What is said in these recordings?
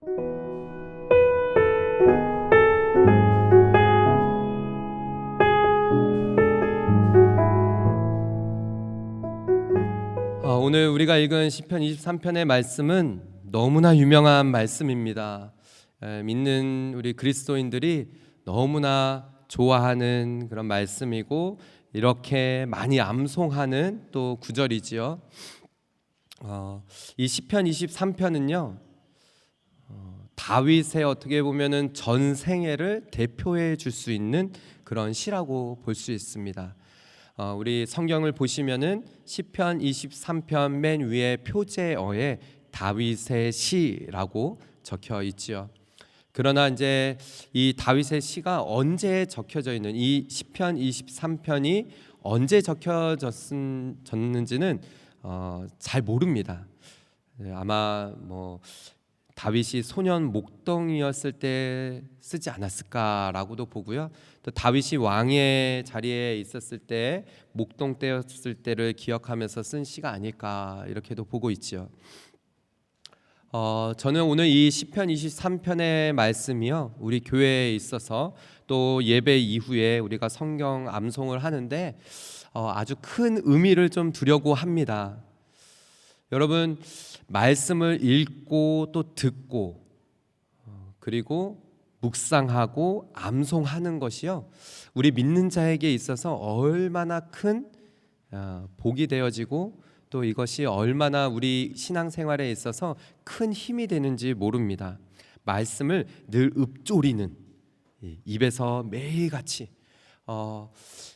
오늘 우리가 읽은 시편 23편의 말씀은 너무나 유명한 말씀입니다. 믿는 우리 그리스도인들이 너무나 좋아하는 그런 말씀이고 이렇게 많이 암송하는 또 구절이지요. 이 시편 23편은요 다윗의 어떻게 보면은 전생애를 대표해 줄 수 있는 그런 시라고 볼 수 있습니다. 우리 성경을 보시면은 시편 23편 맨 위에 표제어에 다윗의 시라고 적혀 있지요. 그러나 이제 이 다윗의 시가 언제 적혀져 있는 이 시편 23편이 언제 적혀졌는지는 잘 모릅니다. 아마 다윗이 소년 목동이었을 때 쓰지 않았을까라고도 보고요. 또 다윗이 왕의 자리에 있었을 때 목동 때였을 때를 기억하면서 쓴 시가 아닐까 이렇게도 보고 있죠. 저는 오늘 이 시편 23편의 말씀이요 우리 교회에 있어서 또 예배 이후에 우리가 성경 암송을 하는데 아주 큰 의미를 좀 두려고 합니다. 여러분, 말씀을 읽고 또 듣고 그리고 묵상하고 암송하는 것이요 우리 믿는 자에게 있어서 얼마나 큰 복이 되어지고 또 이것이 얼마나 우리 신앙생활에 있어서 큰 힘이 되는지 모릅니다. 말씀을 늘 읊조리는 입에서 매일같이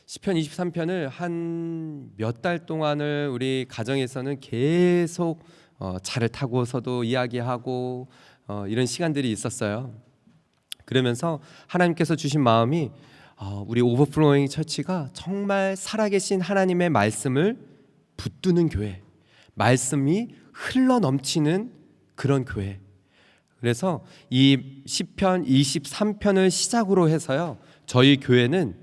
시편 23편을 한 몇 달 동안을 우리 가정에서는 계속 차를 타고서도 이야기하고 이런 시간들이 있었어요. 그러면서 하나님께서 주신 마음이 우리 오버플로잉 처치가 정말 살아계신 하나님의 말씀을 붙드는 교회, 말씀이 흘러넘치는 그런 교회. 그래서 이 시편 23편을 시작으로 해서요 저희 교회는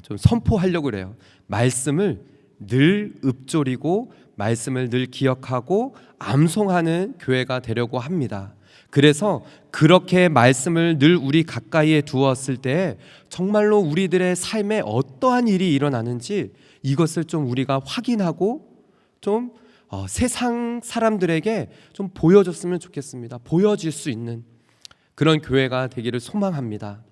좀 선포하려고 그래요. 말씀을 늘 읊조리고 말씀을 늘 기억하고 암송하는 교회가 되려고 합니다. 그래서 그렇게 말씀을 늘 우리 가까이에 두었을 때 정말로 우리들의 삶에 어떠한 일이 일어나는지 이것을 좀 우리가 확인하고 좀 세상 사람들에게 좀 보여줬으면 좋겠습니다. 보여질 수 있는 그런 교회가 되기를 소망합니다.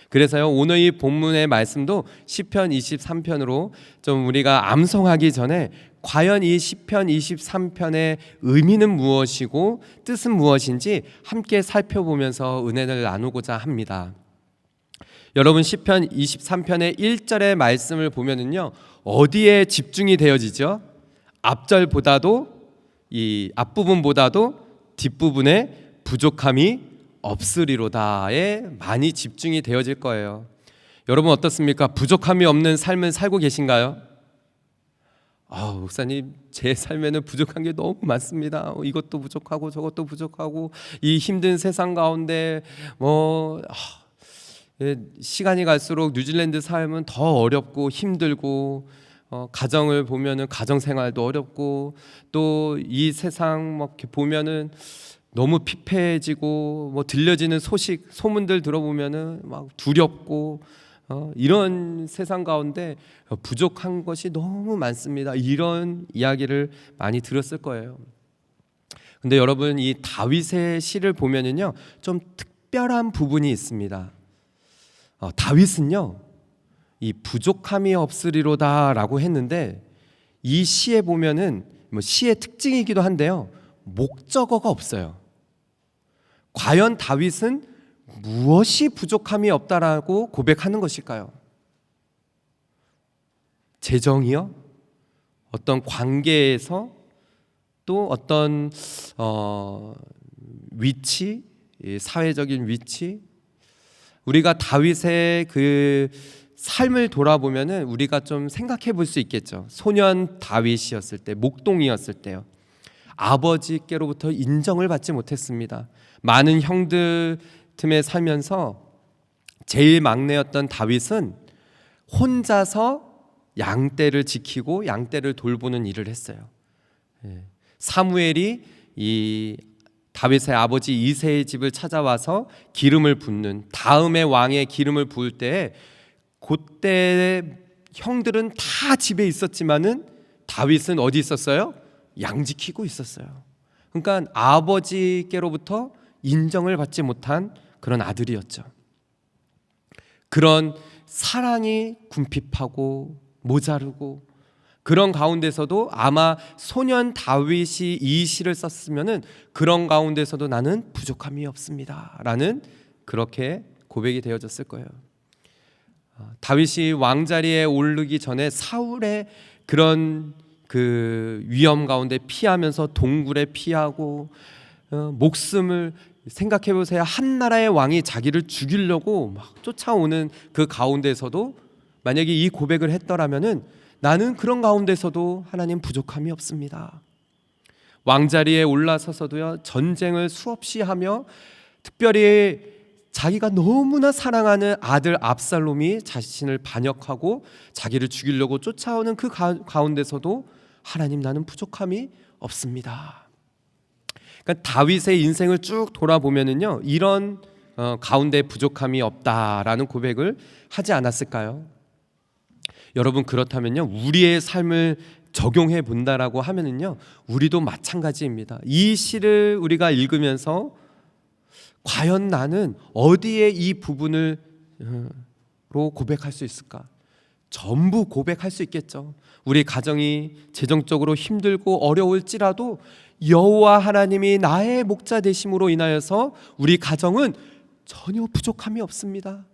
그래서요 오늘 이 본문의 말씀도 시편 23편으로 좀 우리가 암송하기 전에 과연 이 시편 23편의 의미는 무엇이고 뜻은 무엇인지 함께 살펴보면서 은혜를 나누고자 합니다. 여러분, 시편 23편의 1절의 말씀을 보면은요 어디에 집중이 되어지죠? 앞절보다도 이 앞부분보다도 뒷부분에 부족함이 없으리로다에 많이 집중이 되어질 거예요. 여러분 어떻습니까? 부족함이 없는 삶을 살고 계신가요? 목사님, 제 삶에는 부족한 게 너무 많습니다. 이것도 부족하고 저것도 부족하고 이 힘든 세상 가운데 시간이 갈수록 뉴질랜드 삶은 더 어렵고 힘들고 가정을 보면은 가정 생활도 어렵고 또 이 세상 막 보면은 너무 피폐해지고 들려지는 소식 소문들 들어보면은 막 두렵고 이런 세상 가운데 부족한 것이 너무 많습니다. 이런 이야기를 많이 들었을 거예요. 근데 여러분 이 다윗의 시를 보면은요 좀 특별한 부분이 있습니다. 다윗은요 이 부족함이 없으리로다라고 했는데 이 시에 보면은 시의 특징이기도 한데요 목적어가 없어요. 과연 다윗은 무엇이 부족함이 없다라고 고백하는 것일까요? 재정이요? 어떤 관계에서 또 어떤 위치, 사회적인 위치, 우리가 다윗의 그 삶을 돌아보면은 우리가 좀 생각해 볼 수 있겠죠. 소년 다윗이었을 때, 목동이었을 때요. 아버지께로부터 인정을 받지 못했습니다. 많은 형들 틈에 살면서 제일 막내였던 다윗은 혼자서 양떼를 지키고 양떼를 돌보는 일을 했어요. 사무엘이 이 다윗의 아버지 이새의 집을 찾아와서 기름을 붓는, 다음의 왕의 기름을 부을 때에 그때 형들은 다 집에 있었지만은 다윗은 어디 있었어요? 양 지키고 있었어요. 그러니까 아버지께로부터 인정을 받지 못한 그런 아들이었죠. 그런 사랑이 궁핍하고 모자르고, 그런 가운데서도 아마 소년 다윗이 이 시를 썼으면은 그런 가운데서도 나는 부족함이 없습니다 라는 그렇게 고백이 되어졌을 거예요. 다윗이 왕자리에 오르기 전에 사울의 그런 그 위험 가운데 피하면서 동굴에 피하고, 목숨을 생각해 보세요. 한 나라의 왕이 자기를 죽이려고 막 쫓아오는 그 가운데서도 만약에 이 고백을 했더라면은 나는 그런 가운데서도 하나님 부족함이 없습니다. 왕자리에 올라서서도요, 전쟁을 수없이 하며, 특별히 자기가 너무나 사랑하는 아들 압살롬이 자신을 반역하고 자기를 죽이려고 쫓아오는 그 가운데서도 하나님, 나는 부족함이 없습니다. 그러니까 다윗의 인생을 쭉 돌아보면은요, 이런 가운데 부족함이 없다라는 고백을 하지 않았을까요? 여러분, 그렇다면요, 우리의 삶을 적용해 본다라고 하면은요, 우리도 마찬가지입니다. 이 시를 우리가 읽으면서 과연 나는 어디에 이 부분을 로 고백할 수 있을까? 전부 고백할 수 있겠죠. 우리 가정이 재정적으로 힘들고 어려울지라도 여호와 하나님이 나의 목자 되심으로 인하여서 우리 가정은 전혀 부족함이 없습니다.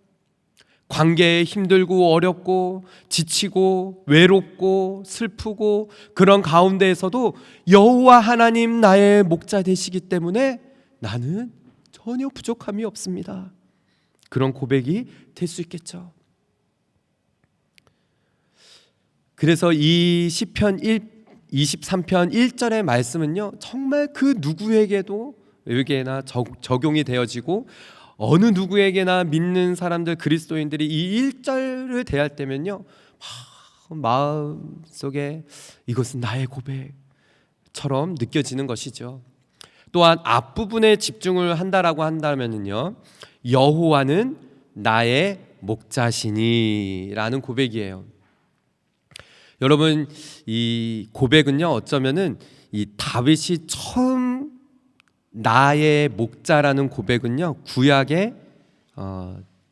관계에 힘들고 어렵고 지치고 외롭고 슬프고 그런 가운데에서도 여호와 하나님 나의 목자 되시기 때문에 나는 전혀 부족함이 없습니다. 그런 고백이 될 수 있겠죠. 그래서 이 시편 23편 1절의 말씀은요, 정말 그 누구에게도 에게나 적용이 되어지고, 어느 누구에게나 믿는 사람들, 그리스도인들이 이 1절을 대할 때면요, 마음 속에 이것은 나의 고백처럼 느껴지는 것이죠. 또한 앞부분에 집중을 한다라고 한다면요, 여호와는 나의 목자시니 라는 고백이에요. 여러분, 이 고백은요, 어쩌면은 이 다윗이 처음 나의 목자라는 고백은요, 구약에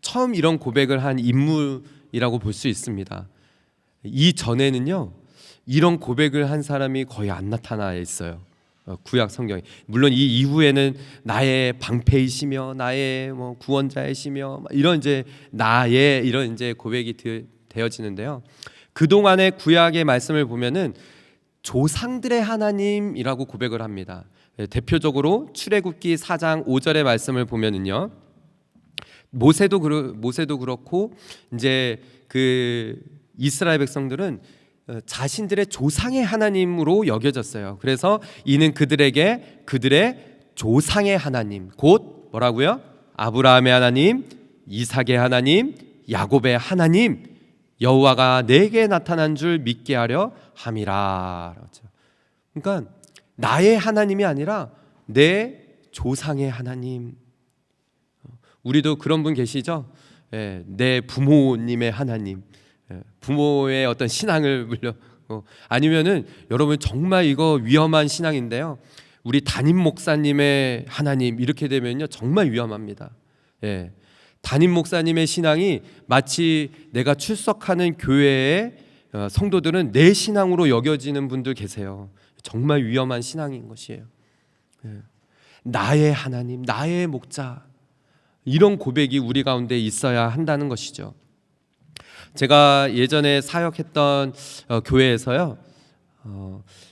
처음 이런 고백을 한 인물이라고 볼 수 있습니다. 이 전에는요, 이런 고백을 한 사람이 거의 안 나타나 있어요. 구약 성경에. 물론 이 이후에는 나의 방패이시며 나의 뭐 구원자이시며 이런 이제 나의 이런 이제 고백이 되어지는데요. 그 동안의 구약의 말씀을 보면은 조상들의 하나님이라고 고백을 합니다. 대표적으로 출애굽기 4장 5절의 말씀을 보면은요, 모세도 그렇고 이제 그 이스라엘 백성들은 자신들의 조상의 하나님으로 여겨졌어요. 그래서 이는 그들에게 그들의 조상의 하나님, 곧 뭐라고요? 아브라함의 하나님, 이삭의 하나님, 야곱의 하나님, 여호와가 내게 나타난 줄 믿게 하려 함이라. 그러니까 나의 하나님이 아니라 내 조상의 하나님. 우리도 그런 분 계시죠? 내 부모님의 하나님, 부모의 어떤 신앙을 물려, 아니면은 여러분 정말 이거 위험한 신앙인데요, 우리 담임 목사님의 하나님, 이렇게 되면요 정말 위험합니다. 담임 목사님의 신앙이 마치 내가 출석하는 교회의 성도들은 내 신앙으로 여겨지는 분들 계세요. 정말 위험한 신앙인 것이에요. 나의 하나님, 나의 목자, 이런 고백이 우리 가운데 있어야 한다는 것이죠. 제가 예전에 사역했던 교회에서요,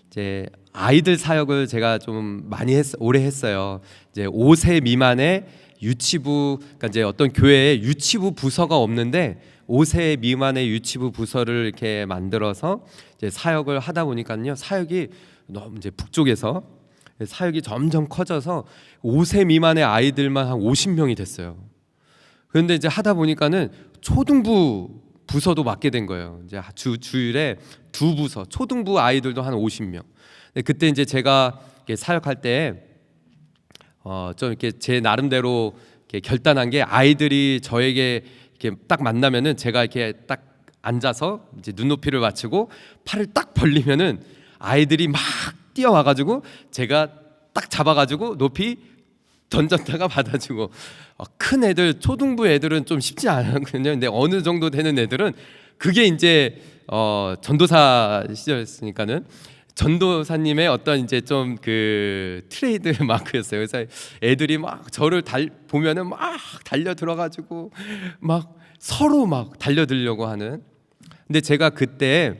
이제 아이들 사역을 제가 좀 많이 오래 했어요. 이제 5세 미만의 유치부, 그러니까 이제 어떤 교회에 유치부 부서가 없는데 5세 미만의 유치부 부서를 이렇게 만들어서 이제 사역을 하다 보니까요, 사역이 너무 이제 북쪽에서 사역이 점점 커져서 5세 미만의 아이들만 한 50명이 됐어요. 그런데 이제 하다 보니까는 초등부 부서도 맡게 된 거예요. 이제 주일에 두 부서, 초등부 아이들도 한 50명. 그때 이제 제가 사역할 때 좀 이렇게 제 나름대로 이렇게 결단한 게, 아이들이 저에게 이렇게 딱 만나면은 제가 이렇게 딱 앉아서 이제 눈높이를 맞추고 팔을 딱 벌리면은 아이들이 막 뛰어와가지고 제가 딱 잡아가지고 높이 던졌다가 받아주고, 큰 애들, 초등부 애들은 좀 쉽지 않거든요. 근데 어느 정도 되는 애들은, 그게 이제 전도사 시절이었으니까는 전도사님의 어떤 이제 좀 그 트레이드 마크였어요. 그래서 애들이 막 저를 보면은 막 달려 들어가지고 막 서로 막 달려들려고 하는. 근데 제가 그때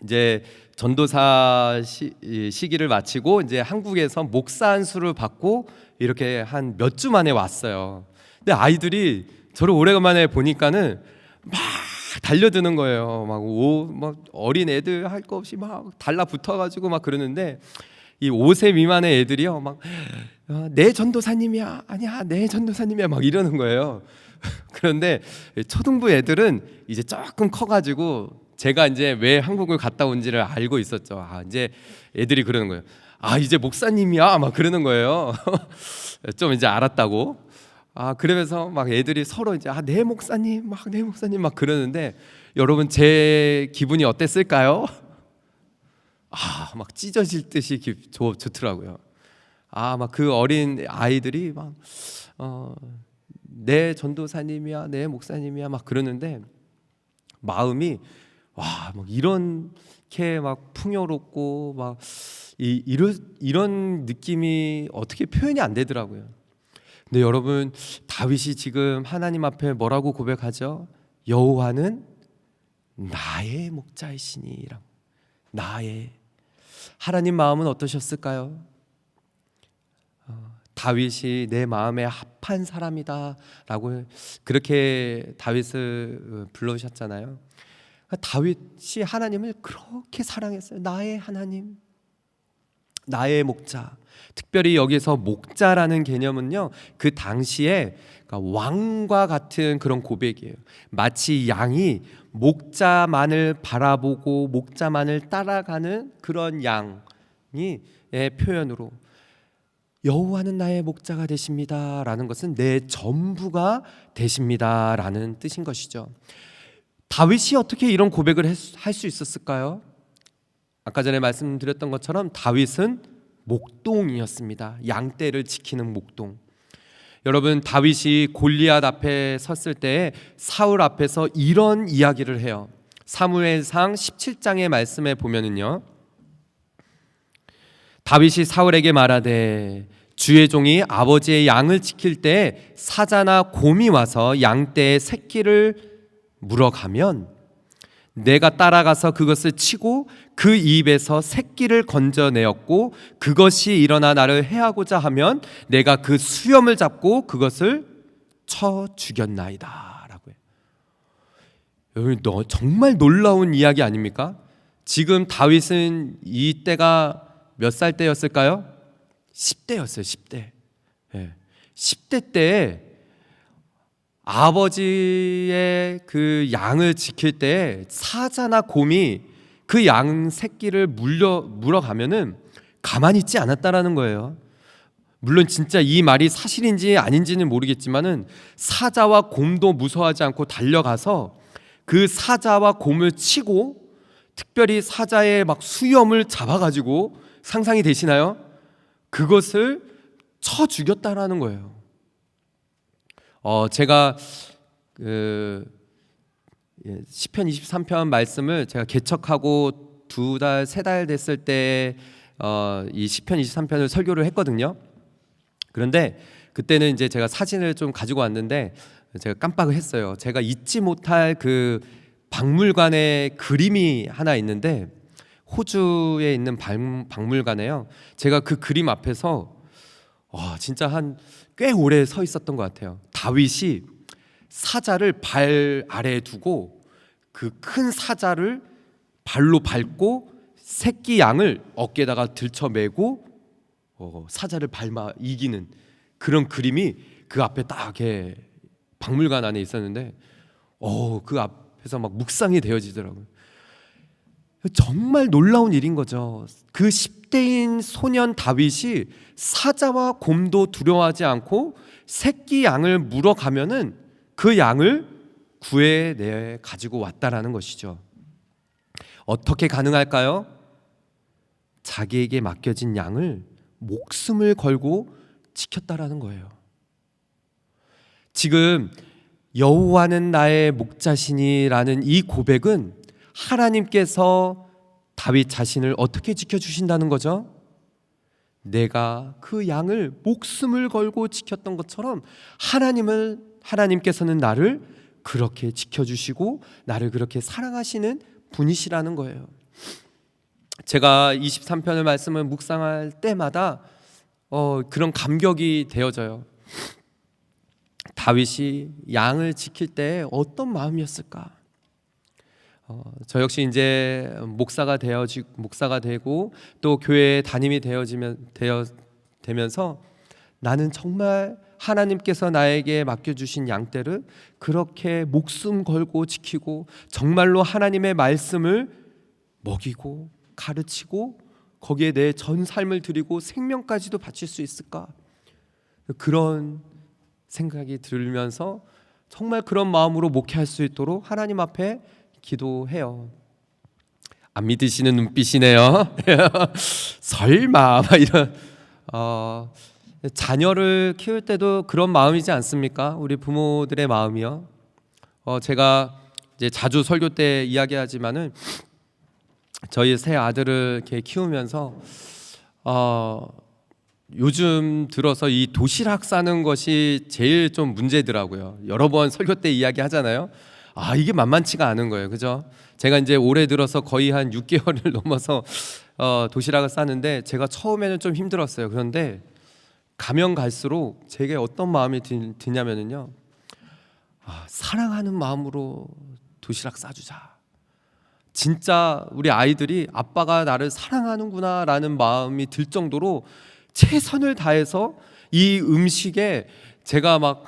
이제 전도사 시기를 마치고 이제 한국에서 목사 안수를 받고 이렇게 한 몇 주 만에 왔어요. 근데 아이들이 저를 오래간만에 보니까는 막 달려드는 거예요. 막 어린 애들 할 거 없이 막 달라붙어가지고 막 그러는데, 이 5세 미만의 애들이요, 막 내 전도사님이야, 아니야, 내 전도사님이야, 막 이러는 거예요. 그런데 초등부 애들은 이제 조금 커가지고 제가 이제 왜 한국을 갔다 온지를 알고 있었죠. 이제 애들이 그러는 거예요. 이제 목사님이야, 막 그러는 거예요. 좀 이제 알았다고. 그러면서 막 애들이 서로 이제 내 목사님, 막 내 목사님 막 그러는데, 여러분 제 기분이 어땠을까요? 막 찢어질 듯이 좋더라고요. 막 그 어린 아이들이 막 내 전도사님이야, 내 목사님이야 막 그러는데, 마음이 막 이렇게 막 풍요롭고 막 이런 느낌이 어떻게 표현이 안 되더라고요. 근데 여러분, 다윗이 지금 하나님 앞에 뭐라고 고백하죠? 여호와는 나의 목자이시니라고. 나의. 하나님 마음은 어떠셨을까요? 다윗이 내 마음에 합한 사람이다라고 그렇게 다윗을 불러주셨잖아요. 다윗이 하나님을 그렇게 사랑했어요. 나의 하나님, 나의 목자. 특별히 여기서 목자라는 개념은요, 그 당시에 왕과 같은 그런 고백이에요. 마치 양이 목자만을 바라보고 목자만을 따라가는 그런 양의 표현으로, 여호와는 나의 목자가 되십니다라는 것은 내 전부가 되십니다라는 뜻인 것이죠. 다윗이 어떻게 이런 고백을 할 수 있었을까요? 아까 전에 말씀드렸던 것처럼 다윗은 목동이었습니다. 양떼를 지키는 목동. 여러분, 다윗이 골리앗 앞에 섰을 때 사울 앞에서 이런 이야기를 해요. 사무엘상 17장의 말씀에 보면은요, 다윗이 사울에게 말하되, 주의 종이 아버지의 양을 지킬 때 사자나 곰이 와서 양떼의 새끼를 물어가면 내가 따라가서 그것을 치고 그 입에서 새끼를 건져내었고, 그것이 일어나 나를 해하고자 하면 내가 그 수염을 잡고 그것을 쳐 죽였나이다 라고 해요. 정말 놀라운 이야기 아닙니까? 지금 다윗은 이때가 몇 살 때였을까요? 10대였어요. 10대. 10대 때 아버지의 그 양을 지킬 때 사자나 곰이 그 양 새끼를 물어가면은 가만히 있지 않았다라는 거예요. 물론 진짜 이 말이 사실인지 아닌지는 모르겠지만은 사자와 곰도 무서워하지 않고 달려가서 그 사자와 곰을 치고, 특별히 사자의 막 수염을 잡아가지고, 상상이 되시나요? 그것을 쳐 죽였다라는 거예요. 제가 시편 23편 말씀을 제가 개척하고 2달, 3달 됐을 때 이 시편 23편을 설교를 했거든요. 그런데 그때는 이제 제가 사진을 좀 가지고 왔는데 제가 깜빡을 했어요. 제가 잊지 못할 그 박물관에 그림이 하나 있는데, 호주에 있는 박물관에요, 제가 그 그림 앞에서 진짜 한 꽤 오래 서 있었던 것 같아요. 다윗이 사자를 발 아래에 두고 그 큰 사자를 발로 밟고 새끼 양을 어깨에다가 들쳐매고 사자를 밟아 이기는 그런 그림이 그 앞에 딱 이렇게 박물관 안에 있었는데, 그 앞에서 막 묵상이 되어지더라고요. 정말 놀라운 일인 거죠. 그 10대인 소년 다윗이 사자와 곰도 두려워하지 않고 새끼 양을 물어가면은 그 양을 구해내 가지고 왔다라는 것이죠. 어떻게 가능할까요? 자기에게 맡겨진 양을 목숨을 걸고 지켰다라는 거예요. 지금 여호와는 나의 목자시니라는 이 고백은 하나님께서 다윗 자신을 어떻게 지켜주신다는 거죠? 내가 그 양을 목숨을 걸고 지켰던 것처럼 하나님께서는 나를 그렇게 지켜주시고 나를 그렇게 사랑하시는 분이시라는 거예요. 제가 23편의 말씀을 묵상할 때마다 그런 감격이 되어져요. 다윗이 양을 지킬 때 어떤 마음이었을까? 저 역시 이제 목사가 되고 또 교회에 담임이 되면서 나는 정말 하나님께서 나에게 맡겨주신 양떼를 그렇게 목숨 걸고 지키고 정말로 하나님의 말씀을 먹이고 가르치고 거기에 내 전 삶을 드리고 생명까지도 바칠 수 있을까? 그런 생각이 들면서 정말 그런 마음으로 목회할 수 있도록 하나님 앞에 기도해요. 안 믿으시는 눈빛이네요. 설마 막 이런 자녀를 키울 때도 그런 마음이지 않습니까? 우리 부모들의 마음이요. 제가 이제 자주 설교 때 이야기하지만은 저희 새 아들을 이렇게 키우면서 요즘 들어서 이 도시락 싸는 것이 제일 좀 문제더라고요. 여러 번 설교 때 이야기하잖아요. 이게 만만치가 않은 거예요, 그죠? 제가 이제 올해 들어서 거의 한 6개월을 넘어서 도시락을 싸는데 제가 처음에는 좀 힘들었어요. 그런데 가면 갈수록 제게 어떤 마음이 드냐면요, 사랑하는 마음으로 도시락 싸주자. 진짜 우리 아이들이 아빠가 나를 사랑하는구나라는 마음이 들 정도로 최선을 다해서 이 음식에 제가 막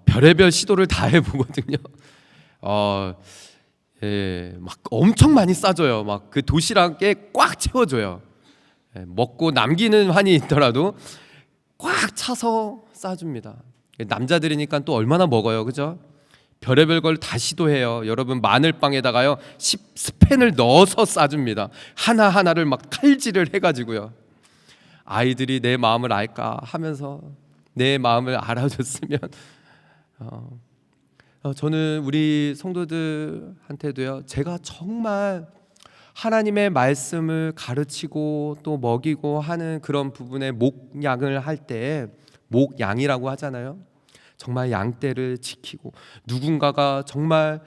별의별 시도를 다 해보거든요. 막 엄청 많이 싸줘요. 막 그 도시락에 꽉 채워줘요. 먹고 남기는 한이 있더라도 꽉 차서 싸줍니다. 남자들이니까 또 얼마나 먹어요, 그죠? 별의별 걸 다 시도해요. 여러분, 마늘빵에다가요 10스펜을 넣어서 싸줍니다. 하나하나를 막 칼질을 해가지고요. 아이들이 내 마음을 알까 하면서 내 마음을 알아줬으면 저는 우리 성도들한테도요, 제가 정말 하나님의 말씀을 가르치고 또 먹이고 하는 그런 부분에 목양을 할 때, 목양이라고 하잖아요. 정말 양떼를 지키고 누군가가 정말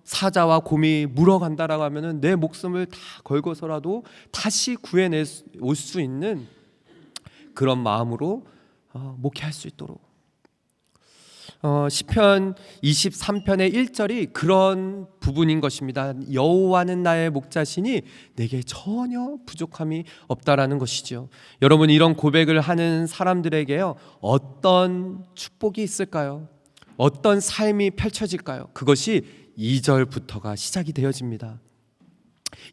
사자와 곰이 물어간다라고 하면은 내 목숨을 다 걸고서라도 다시 구해내 올 수 있는 그런 마음으로 목회할 수 있도록. 시편 23편의 1절이 그런 부분인 것입니다. 여호와는 나의 목자시니 내게 전혀 부족함이 없다라는 것이죠. 여러분, 이런 고백을 하는 사람들에게요, 어떤 축복이 있을까요? 어떤 삶이 펼쳐질까요? 그것이 2절부터가 시작이 되어집니다.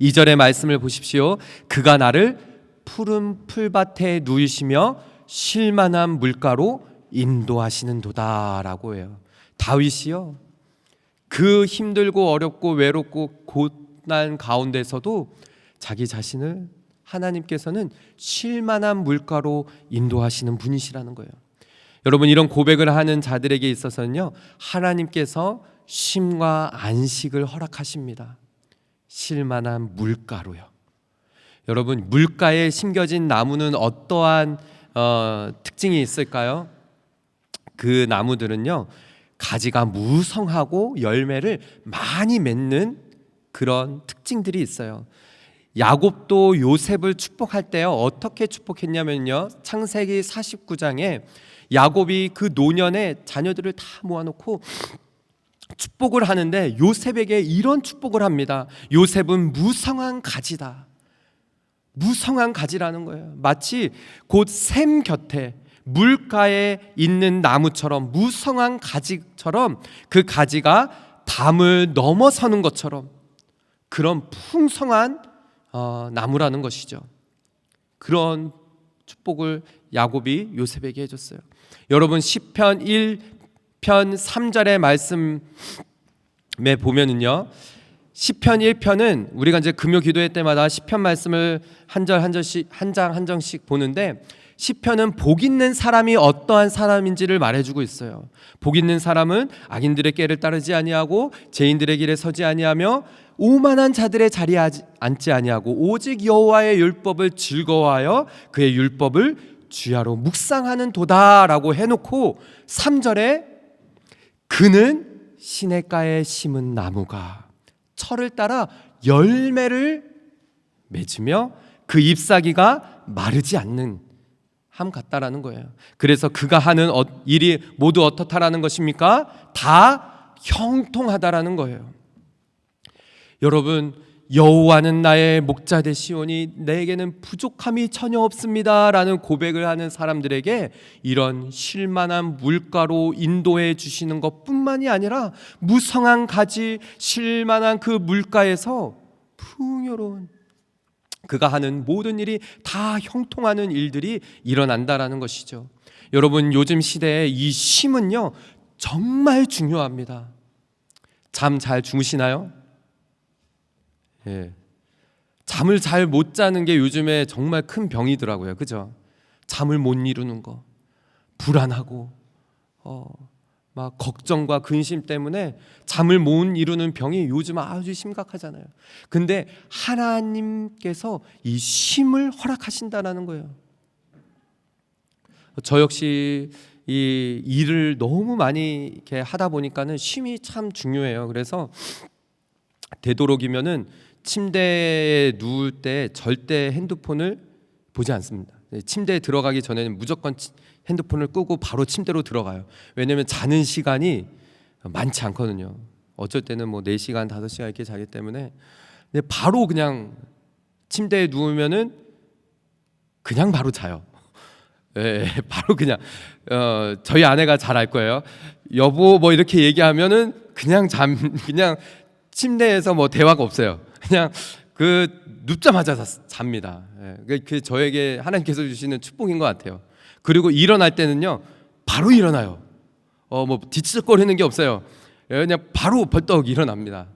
2절의 말씀을 보십시오. 그가 나를 푸른 풀밭에 누이시며 쉴만한 물가로 인도하시는도다라고 해요. 다윗이요, 그 힘들고 어렵고 외롭고 고난 가운데서도 자기 자신을 하나님께서는 쉴만한 물가로 인도하시는 분이시라는 거예요. 여러분, 이런 고백을 하는 자들에게 있어서는요, 하나님께서 쉼과 안식을 허락하십니다. 쉴만한 물가로요. 여러분, 물가에 심겨진 나무는 어떠한 특징이 있을까요? 그 나무들은요, 가지가 무성하고 열매를 많이 맺는 그런 특징들이 있어요. 야곱도 요셉을 축복할 때요, 어떻게 축복했냐면요, 창세기 49장에 야곱이 그 노년에 자녀들을 다 모아놓고 축복을 하는데 요셉에게 이런 축복을 합니다. 요셉은 무성한 가지다. 무성한 가지라는 거예요. 마치 곧 샘 곁에 물가에 있는 나무처럼, 무성한 가지처럼, 그 가지가 담을 넘어서는 것처럼 그런 풍성한 나무라는 것이죠. 그런 축복을 야곱이 요셉에게 해줬어요. 여러분 시편 1편 3절의 말씀에 보면은요, 시편 1편은 우리가 이제 금요 기도회 때마다 시편 말씀을 한 절 한 절씩 한 장 한 장씩 보는데, 시편은 복 있는 사람이 어떠한 사람인지를 말해주고 있어요. 복 있는 사람은 악인들의 꾀를 따르지 아니하고 죄인들의 길에 서지 아니하며 오만한 자들의 자리에 앉지 아니하고 오직 여호와의 율법을 즐거워하여 그의 율법을 주야로 묵상하는 도다라고 해놓고 3절에 그는 시냇가에 심은 나무가 철을 따라 열매를 맺으며 그 잎사귀가 마르지 않는 함 같다라는 거예요. 그래서 그가 하는 일이 모두 어떻다라는 것입니까? 다 형통하다라는 거예요. 여러분, 여호와는 나의 목자 되시오니 내게는 부족함이 전혀 없습니다라는 고백을 하는 사람들에게 이런 쉴만한 물가로 인도해 주시는 것뿐만이 아니라 무성한 가지 쉴만한 그 물가에서 풍요로운 그가 하는 모든 일이 다 형통하는 일들이 일어난다라는 것이죠. 여러분, 요즘 시대에 이 쉼은요 정말 중요합니다. 잠 잘 주무시나요? 예. 잠을 잘 못 자는 게 요즘에 정말 큰 병이더라고요. 그죠? 잠을 못 이루는 거, 불안하고 막 걱정과 근심 때문에 잠을 못 이루는 병이 요즘 아주 심각하잖아요. 근데 하나님께서 이 쉼을 허락하신다는 거예요. 저 역시 이 일을 너무 많이 이렇게 하다 보니까는 쉼이 참 중요해요. 그래서 되도록이면은 침대에 누울 때 절대 핸드폰을 보지 않습니다. 침대에 들어가기 전에는 무조건 핸드폰을 끄고 바로 침대로 들어가요. 왜냐하면 자는 시간이 많지 않거든요. 어쩔 때는 뭐 4시간, 5시간 이렇게 자기 때문에. 근데 바로 그냥 침대에 누우면은 그냥 바로 자요. 예, 바로 그냥 저희 아내가 잘 알 거예요. 여보 뭐 이렇게 얘기하면은 그냥 침대에서 뭐 대화가 없어요. 그냥 그 눕자마자 잡니다. 예, 그 저에게 하나님께서 주시는 축복인 것 같아요. 그리고 일어날 때는요 바로 일어나요. 뭐 뒤척거리는 게 없어요. 그냥 바로 벌떡 일어납니다.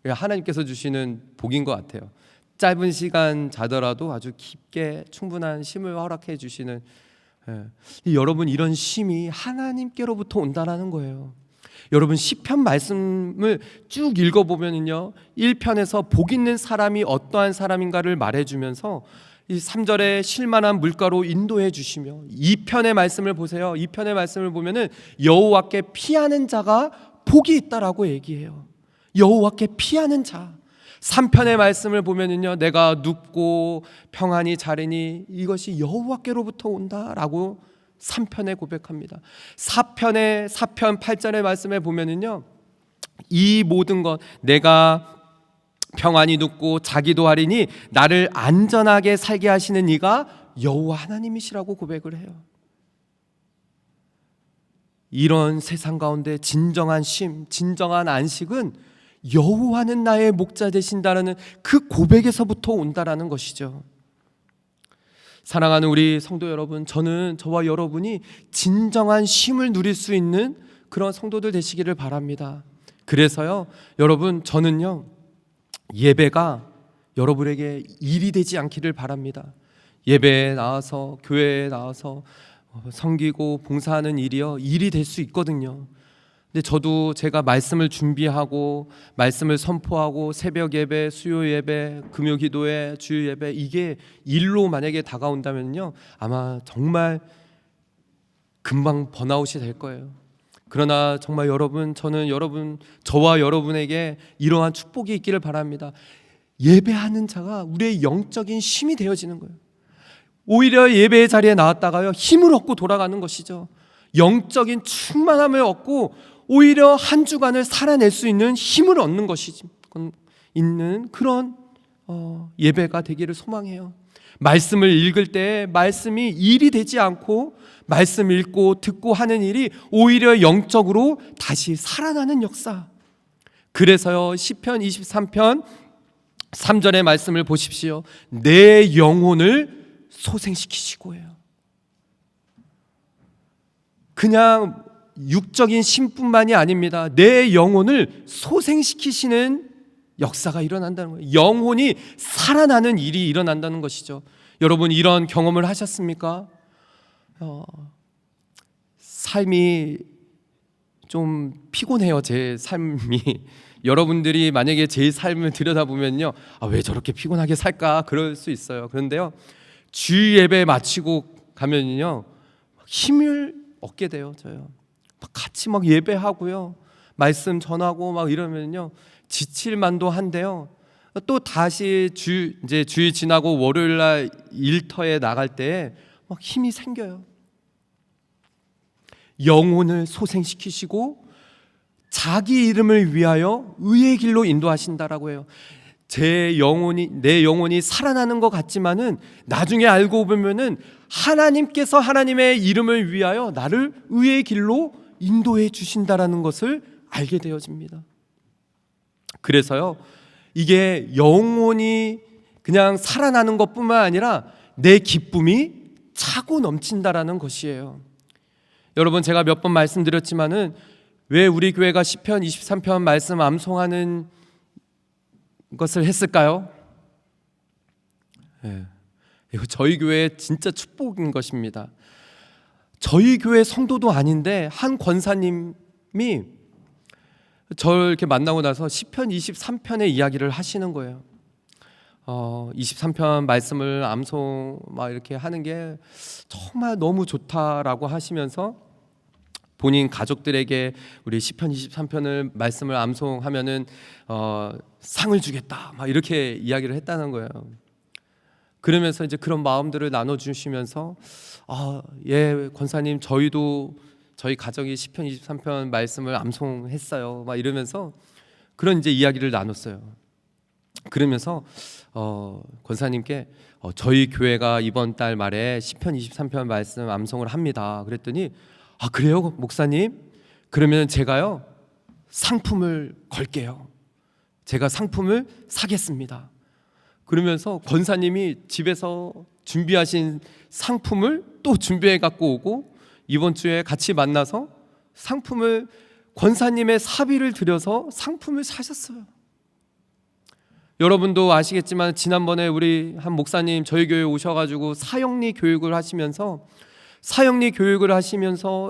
하나님께서 주시는 복인 것 같아요. 짧은 시간 자더라도 아주 깊게 충분한 쉼을 허락해 주시는, 여러분, 이런 쉼이 하나님께로부터 온다라는 거예요. 여러분, 시편 말씀을 쭉 읽어보면요 1편에서 복 있는 사람이 어떠한 사람인가를 말해주면서 이 3절에 쉴만한 물가로 인도해 주시며, 2편의 말씀을 보세요. 2편의 말씀을 보면은 여호와께 피하는 자가 복이 있다라고 얘기해요. 여호와께 피하는 자. 3편의 말씀을 보면은요 내가 눕고 평안히 자리니 이것이 여호와께로부터 온다라고 3편에 고백합니다. 4편 8절의 말씀에 보면은요 이 모든 것 내가 평안히 눕고 자기도 하리니 나를 안전하게 살게 하시는 이가 여호와 하나님이시라고 고백을 해요. 이런 세상 가운데 진정한 쉼, 진정한 안식은 여호와는 나의 목자 되신다라는 그 고백에서부터 온다라는 것이죠. 사랑하는 우리 성도 여러분, 저와 여러분이 진정한 쉼을 누릴 수 있는 그런 성도들 되시기를 바랍니다. 그래서요 여러분, 저는요 예배가 여러분에게 일이 되지 않기를 바랍니다. 예배에 나와서 교회에 나와서 섬기고 봉사하는 일이요 일이 될 수 있거든요. 근데 저도 제가 말씀을 준비하고 말씀을 선포하고 새벽 예배, 수요 예배, 금요 기도회, 주일 예배, 이게 일로 만약에 다가온다면요 아마 정말 금방 번아웃이 될 거예요. 그러나 정말 여러분, 저와 여러분에게 이러한 축복이 있기를 바랍니다. 예배하는 자가 우리의 영적인 힘이 되어지는 거예요. 오히려 예배의 자리에 나왔다가요 힘을 얻고 돌아가는 것이죠. 영적인 충만함을 얻고 오히려 한 주간을 살아낼 수 있는 힘을 얻는 것이지 있는 그런 예배가 되기를 소망해요. 말씀을 읽을 때 말씀이 일이 되지 않고 말씀 읽고 듣고 하는 일이 오히려 영적으로 다시 살아나는 역사. 그래서요 시편 23편 3절의 말씀을 보십시오. 내 영혼을 소생시키시고예요. 그냥 육적인 신뿐만이 아닙니다. 내 영혼을 소생시키시는 역사가 일어난다는 거예요. 영혼이 살아나는 일이 일어난다는 것이죠. 여러분, 이런 경험을 하셨습니까? 삶이 좀 피곤해요. 제 삶이. 여러분들이 만약에 제 삶을 들여다보면요, 왜 저렇게 피곤하게 살까 그럴 수 있어요. 그런데요, 주일 예배 마치고 가면요 힘을 얻게 돼요. 저요 같이 막 예배하고요, 말씀 전하고 막 이러면요 지칠 만도 한데요, 또 다시 이제 주일 지나고 월요일 날 일터에 나갈 때 막 힘이 생겨요. 영혼을 소생시키시고 자기 이름을 위하여 의의 길로 인도하신다라고 해요. 내 영혼이 살아나는 것 같지만은 나중에 알고 보면은 하나님께서 하나님의 이름을 위하여 나를 의의 길로 인도해 주신다라는 것을 알게 되어집니다. 그래서요, 이게 영혼이 그냥 살아나는 것뿐만 아니라 내 기쁨이 차고 넘친다라는 것이에요. 여러분, 제가 몇 번 말씀드렸지만은 왜 우리 교회가 시편 23편 말씀 암송하는 것을 했을까요? 이거 저희 교회의 진짜 축복인 것입니다. 저희 교회 성도도 아닌데 한 권사님이 저를 이렇게 만나고 나서 시편 23편의 이야기를 하시는 거예요. 23편 말씀을 암송 막 이렇게 하는 게 정말 너무 좋다라고 하시면서 본인 가족들에게 우리 시편 23편을 말씀을 암송하면은 상을 주겠다 막 이렇게 이야기를 했다는 거예요. 그러면서 이제 그런 마음들을 나눠 주시면서 예, 권사님, 저희 가족이 시편 23편 말씀을 암송했어요 막 이러면서 그런 이제 이야기를 나눴어요. 그러면서 권사님께 저희 교회가 이번 달 말에 시편 23편 말씀 암송을 합니다. 그랬더니 그래요 목사님? 그러면 제가요 상품을 걸게요. 제가 상품을 사겠습니다. 그러면서 권사님이 집에서 준비하신 상품을 또 준비해 갖고 오고 이번 주에 같이 만나서 상품을 권사님의 사비를 들여서 상품을 사셨어요. 여러분도 아시겠지만 지난번에 우리 한 목사님 저희 교회에 오셔가지고 사형리 교육을 하시면서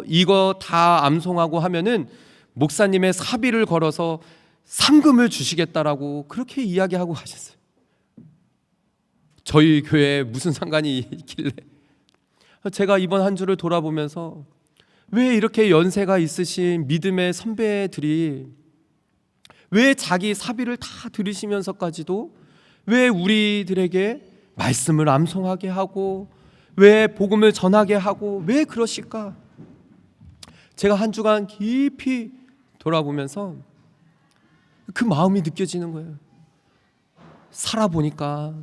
이거 다 암송하고 하면은 목사님의 사비를 걸어서 상금을 주시겠다라고 그렇게 이야기하고 가셨어요. 저희 교회에 무슨 상관이 있길래. 제가 이번 한 주를 돌아보면서 왜 이렇게 연세가 있으신 믿음의 선배들이 왜 자기 사비를 다 들으시면서까지도 왜 우리들에게 말씀을 암송하게 하고 왜 복음을 전하게 하고 왜 그러실까? 제가 한 주간 깊이 돌아보면서 그 마음이 느껴지는 거예요. 살아보니까,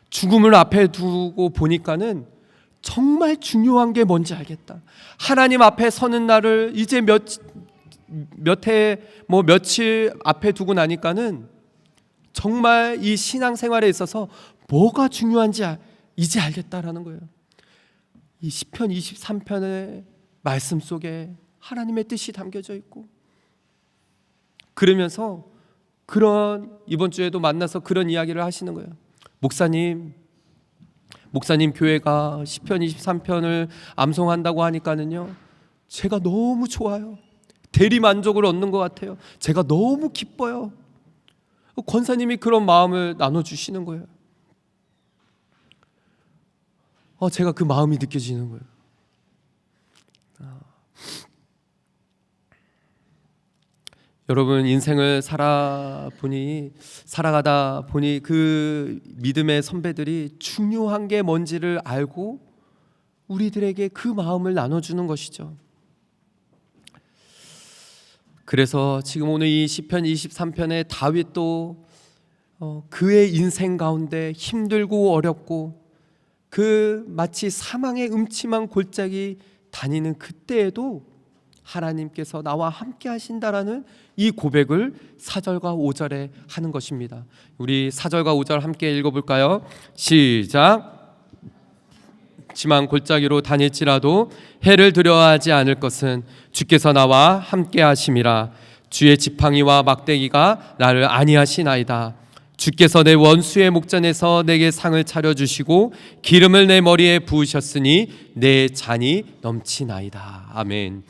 죽음을 앞에 두고 보니까는 정말 중요한 게 뭔지 알겠다. 하나님 앞에 서는 날을 이제 며칠 앞에 두고 나니까는 정말 이 신앙생활에 있어서 뭐가 중요한지 이제 알겠다라는 거예요. 이 시편 23편의 말씀 속에 하나님의 뜻이 담겨져 있고, 그러면서 이번 주에도 만나서 그런 이야기를 하시는 거예요. 목사님 교회가 시편 23편을 암송한다고 하니까는요 제가 너무 좋아요. 대리 만족을 얻는 것 같아요. 제가 너무 기뻐요. 권사님이 그런 마음을 나눠주시는 거예요. 제가 그 마음이 느껴지는 거예요. 여러분, 인생을 살아가다 보니 그 믿음의 선배들이 중요한 게 뭔지를 알고 우리들에게 그 마음을 나눠주는 것이죠. 그래서 지금 오늘 이 시편 23편의 다윗도 그의 인생 가운데 힘들고 어렵고 마치 사망의 음침한 골짜기 다니는 그때에도 하나님께서 나와 함께 하신다라는 이 고백을 4절과 5절에 하는 것입니다. 우리 4절과 5절 함께 읽어볼까요? 시작. 지만 골짜기로 다닐지라도 해를 두려워하지 않을 것은 주께서 나와 함께 하심이라. 주의 지팡이와 막대기가 나를 안위하시나이다. 주께서 내 원수의 목전에서 내게 상을 차려주시고 기름을 내 머리에 부으셨으니 내 잔이 넘치나이다. 아멘.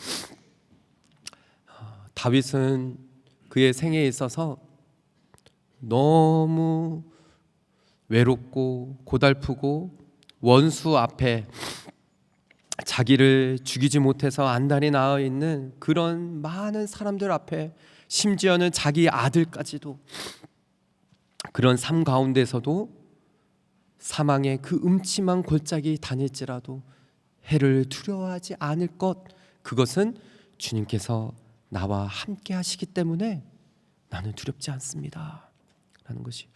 다윗은 그의 생애에 있어서 너무 외롭고 고달프고 원수 앞에 자기를 죽이지 못해서 안달이 나어 있는 그런 많은 사람들 앞에, 심지어는 자기 아들까지도 그런 삶 가운데서도 사망의 그 음침한 골짜기 다닐지라도 해를 두려워하지 않을 것, 그것은 주님께서 나와 함께 하시기 때문에 나는 두렵지 않습니다 라는 것이,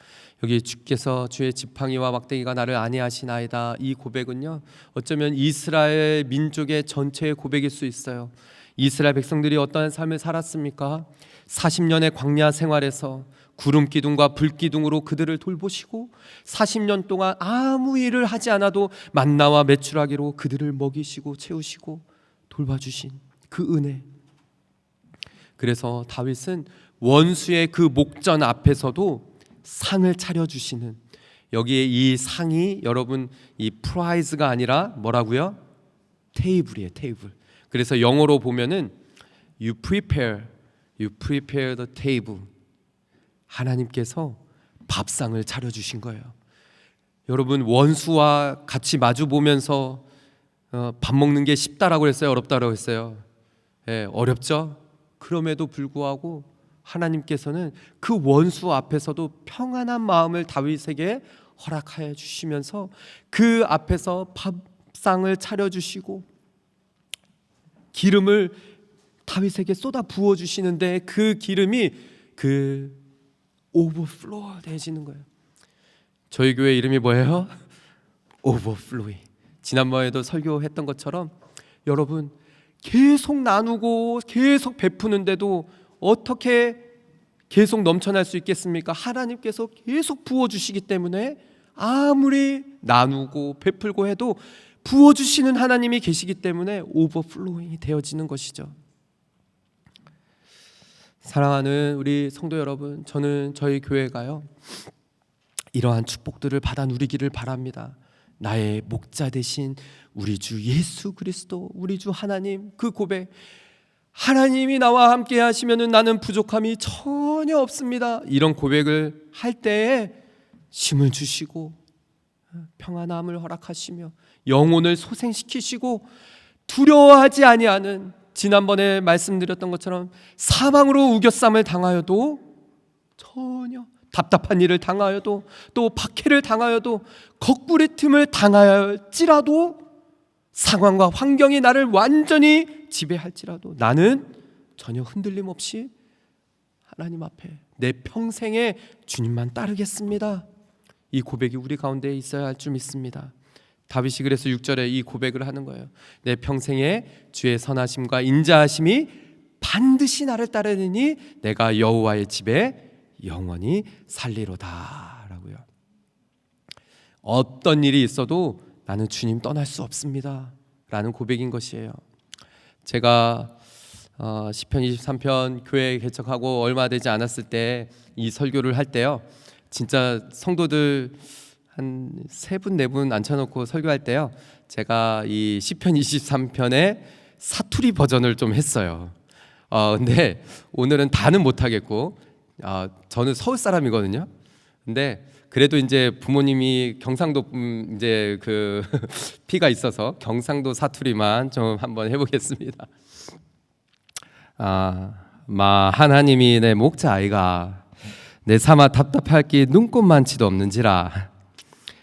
여기 주께서 주의 지팡이와 막대기가 나를 안위하시나이다, 이 고백은요 어쩌면 이스라엘 민족의 전체의 고백일 수 있어요. 이스라엘 백성들이 어떠한 삶을 살았습니까? 40년의 광야 생활에서 구름 기둥과 불 기둥으로 그들을 돌보시고 40년 동안 아무 일을 하지 않아도 만나와 메추라기로 그들을 먹이시고 채우시고 돌봐주신 그 은혜. 그래서 다윗은 원수의 그 목전 앞에서도 상을 차려주시는, 여기에 이 상이 여러분 이 프라이즈가 아니라 뭐라고요? 테이블이에요, 테이블. 그래서 영어로 보면은 you prepare the table. 하나님께서 밥상을 차려주신 거예요. 여러분 원수와 같이 마주 보면서 밥 먹는 게 쉽다라고 했어요, 어렵다라고 했어요? 예, 어렵죠. 그럼에도 불구하고 하나님께서는 그 원수 앞에서도 평안한 마음을 다윗에게 허락하여 주시면서 그 앞에서 밥상을 차려주시고 기름을 다윗에게 쏟아 부어주시는데 그 기름이 그 오버플로우 되어지는 거예요. 저희 교회 이름이 뭐예요? 오버플로이. 지난번에도 설교했던 것처럼 여러분 계속 나누고 계속 베푸는데도 어떻게 계속 넘쳐날 수 있겠습니까? 하나님께서 계속 부어주시기 때문에 아무리 나누고 베풀고 해도 부어주시는 하나님이 계시기 때문에 오버플로잉이 되어지는 것이죠. 사랑하는 우리 성도 여러분, 저는 저희 교회가요 이러한 축복들을 받아 누리기를 바랍니다. 나의 목자 되신 우리 주 예수 그리스도, 우리 주 하나님, 그 고백, 하나님이 나와 함께 하시면 나는 부족함이 전혀 없습니다, 이런 고백을 할 때에 힘을 주시고 평안함을 허락하시며 영혼을 소생시키시고 두려워하지 아니하는, 지난번에 말씀드렸던 것처럼 사망으로 우겨쌈을 당하여도 전혀, 답답한 일을 당하여도 또 박해를 당하여도 거꾸리 틈을 당할지라도 상황과 환경이 나를 완전히 지배할지라도 나는 전혀 흔들림 없이 하나님 앞에 내 평생에 주님만 따르겠습니다, 이 고백이 우리 가운데 있어야 할 줄 믿습니다. 다윗이 그래서 6절에 이 고백을 하는 거예요. 내 평생에 주의 선하심과 인자하심이 반드시 나를 따르느니 내가 여호와의 집에 영원히 살리로다 라고요. 어떤 일이 있어도 나는 주님 떠날 수 없습니다 라는 고백인 것이에요. 제가 시편 23편 교회 개척하고 얼마 되지 않았을 때 이 설교를 할 때요, 진짜 성도들 한 3분 4분 앉혀놓고 설교할 때요, 제가 이 시편 23편의 사투리 버전을 좀 했어요. 근데 오늘은 다는 못하겠고, 저는 서울 사람이거든요. 근데 그래도 이제 부모님이 경상도 이제 그 피가 있어서 경상도 사투리만 좀 한번 해보겠습니다. 마 하나님이 내 목자 아이가 내 삼아 답답할 기 눈꽃만치도 없는지라.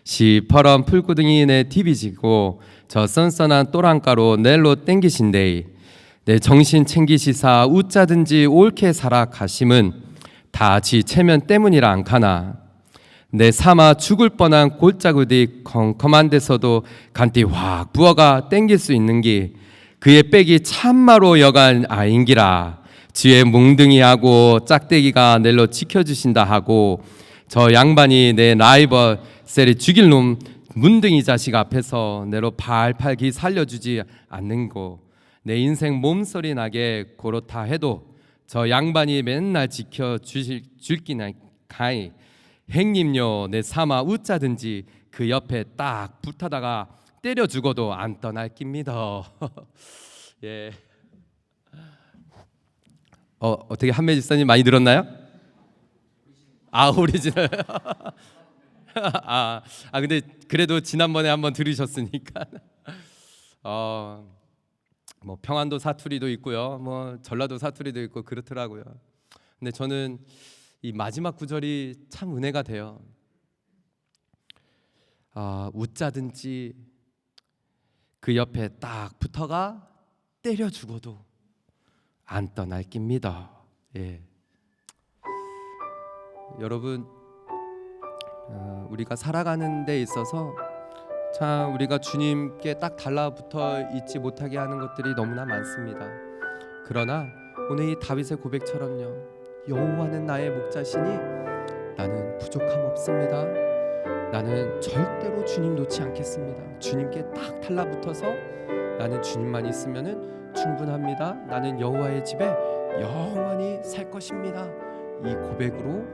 시퍼런 풀구덩이 내 디비지고 저 썬썬한 또랑가로 넬로 땡기신데이. 내 정신 챙기시사 웃자든지 옳게 살아 가심은 다 지 체면 때문이라 안카나. 내 삼아 죽을 뻔한 골짜구디 컴컴한 데서도 간띠 확 부어가 땡길 수 있는 기 그의 백이 참마로 여간 아인기라. 지에 몽둥이하고 짝대기가 넬로 지켜주신다 하고 저 양반이 내 라이벌 셀이 죽일 놈 문둥이 자식 앞에서 내로 팔팔기 살려주지 않는 거 내 인생 몸소리 나게 고렇다 해도 저 양반이 맨날 지켜줄기나 가이 행님요 내 삼아 웃자든지 그 옆에 딱 붙어다가 때려 죽어도 안 떠날 깁니다. 예. 어떻게 한매 집사님 많이 들었나요? 오리지널. 근데 그래도 지난번에 한번 들으셨으니까. 뭐 평안도 사투리도 있고요, 뭐 전라도 사투리도 있고 그렇더라고요. 근데 저는 이 마지막 구절이 참 은혜가 돼요. 웃자든지 그 옆에 딱 붙어가 때려 죽어도 안 떠날 깁니다. 예. 여러분, 우리가 살아가는 데 있어서 참 우리가 주님께 딱 달라붙어 있지 못하게 하는 것들이 너무나 많습니다. 그러나 오늘 이 다윗의 고백처럼요, 여호와는 나의 목자시니 나는 부족함 없습니다. 나는 절대로 주님 놓지 않겠습니다. 주님께 딱 달라붙어서 나는 주님만 있으면은 충분합니다. 나는 여호와의 집에 영원히 살 것입니다. 이 고백으로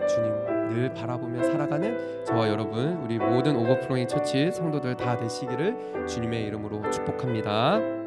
주님 늘 바라보며 살아가는 저와 여러분, 우리 모든 오버플로잉 처치 성도들 다 되시기를 주님의 이름으로 축복합니다.